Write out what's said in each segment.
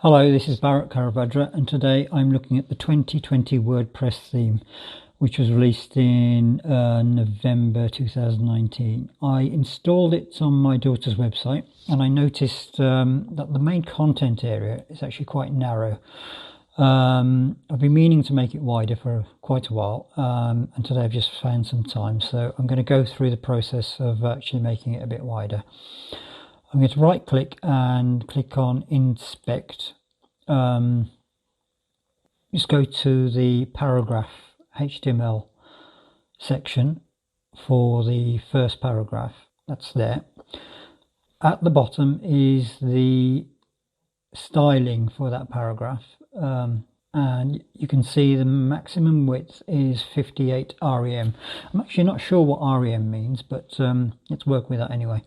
Hello, this is Bharat Karabhadra, and today I'm looking at the 2020 WordPress theme, which was released in November 2019. I installed it on my daughter's website, and I noticed that the main content area is actually quite narrow. I've been meaning to make it wider for quite a while, and today I've just found some time, so I'm going to go through the process of actually making it a bit wider. I'm going to right click and click on inspect. Just go to the paragraph HTML section for the first paragraph. That's there. At the bottom is the styling for that paragraph, and you can see the maximum width is 58 rem. I'm actually not sure what rem means, but let's work with that anyway.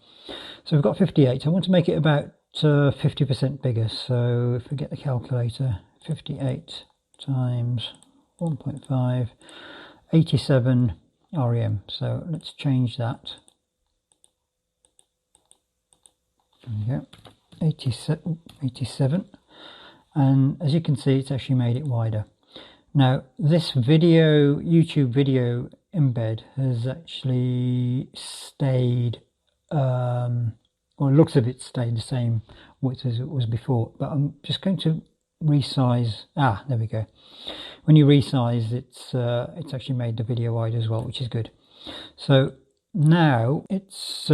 So we've got 58. I want to make it about 50% bigger. So if we get the calculator, 58 times 1.5, 87 rem. So let's change that. There we go, 87. And as you can see, it's actually made it wider. Now this YouTube video embed has actually stayed, well, it looks as if it stayed the same width as it was before, but I'm just going to resize. There we go. When you resize, it's actually made the video wide as well, which is good. So now it's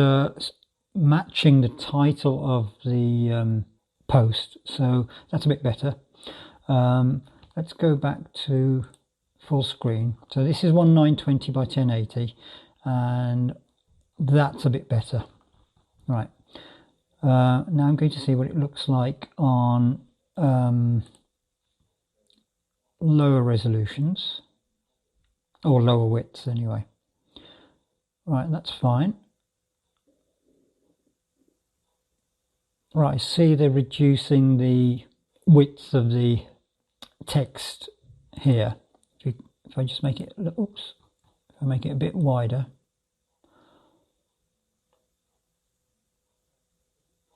matching the title of the post, so that's a bit better. Let's go back to full screen. So this is 1920 by 1080, and that's a bit better. Right, now I'm going to see what it looks like on lower resolutions, or lower widths anyway. Right, that's fine. Right, I see they're reducing the width of the text here. If I just make it, oops, if I make it a bit wider,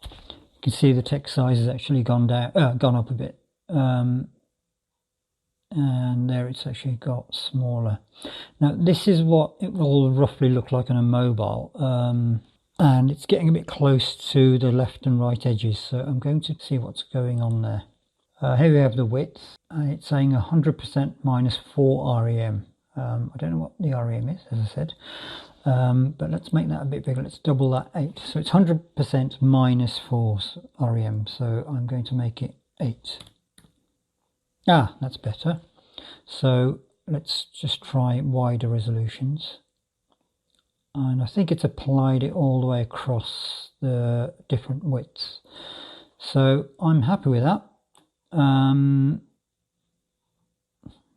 you can see the text size has actually gone up a bit, and there it's actually got smaller. Now this is what it will roughly look like on a mobile. And it's getting a bit close to the left and right edges, so I'm going to see what's going on there. Here we have the width, and it's saying 100% minus 4 rem. I don't know what the rem is, as I said, but let's make that a bit bigger. Let's double that, 8. So it's 100% minus 4 rem, so I'm going to make it 8. That's better. So let's just try wider resolutions. And I think it's applied it all the way across the different widths, so I'm happy with that.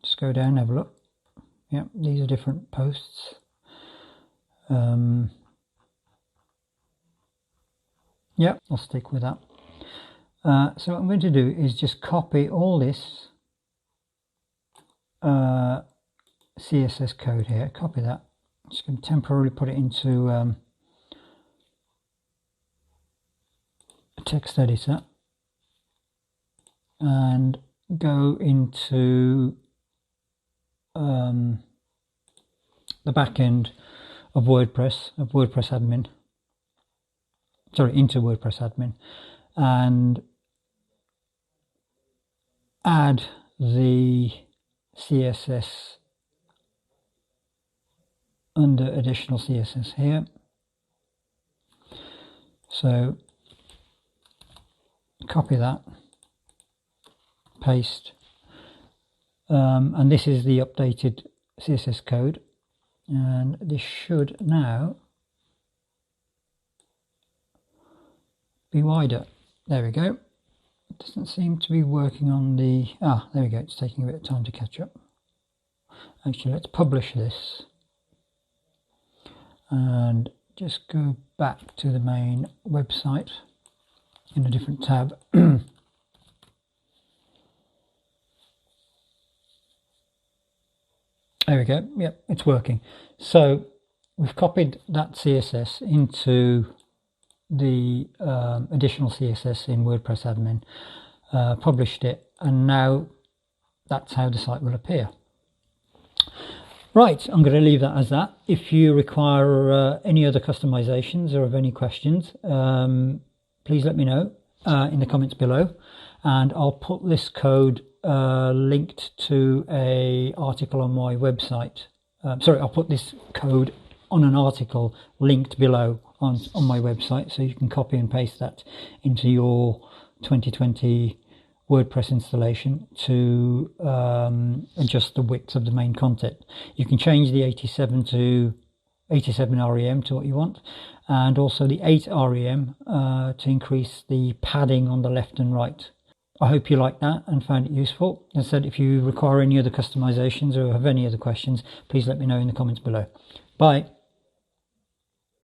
Just go down and have a look. Yeah, these are different posts. Yeah, I'll stick with that. So what I'm going to do is just copy all this CSS code here, copy that. Just going to temporarily put it into a text editor and go into the back end of WordPress admin. Sorry, into WordPress admin, and add the CSS under additional CSS here. So copy that, paste, and this is the updated CSS code, and this should now be wider. There we go. It doesn't seem to be working on the there we go, it's taking a bit of time to catch up. Actually, let's publish this and just go back to the main website in a different tab. There we go. Yep, it's working. So we've copied that CSS into the additional CSS in WordPress admin. published it, and now that's how the site will appear. Right, I'm going to leave that as that. If you require any other customizations or have any questions, please let me know in the comments below, and I'll put this code linked to an article on my website. I'll put this code on an article linked below on my website, so you can copy and paste that into your 2020 WordPress installation to adjust the width of the main content. You can change the 87 to 87 rem to what you want, and also the 8 rem to increase the padding on the left and right. I hope you liked that and found it useful. As I said, if you require any other customizations or have any other questions, please let me know in the comments below. Bye.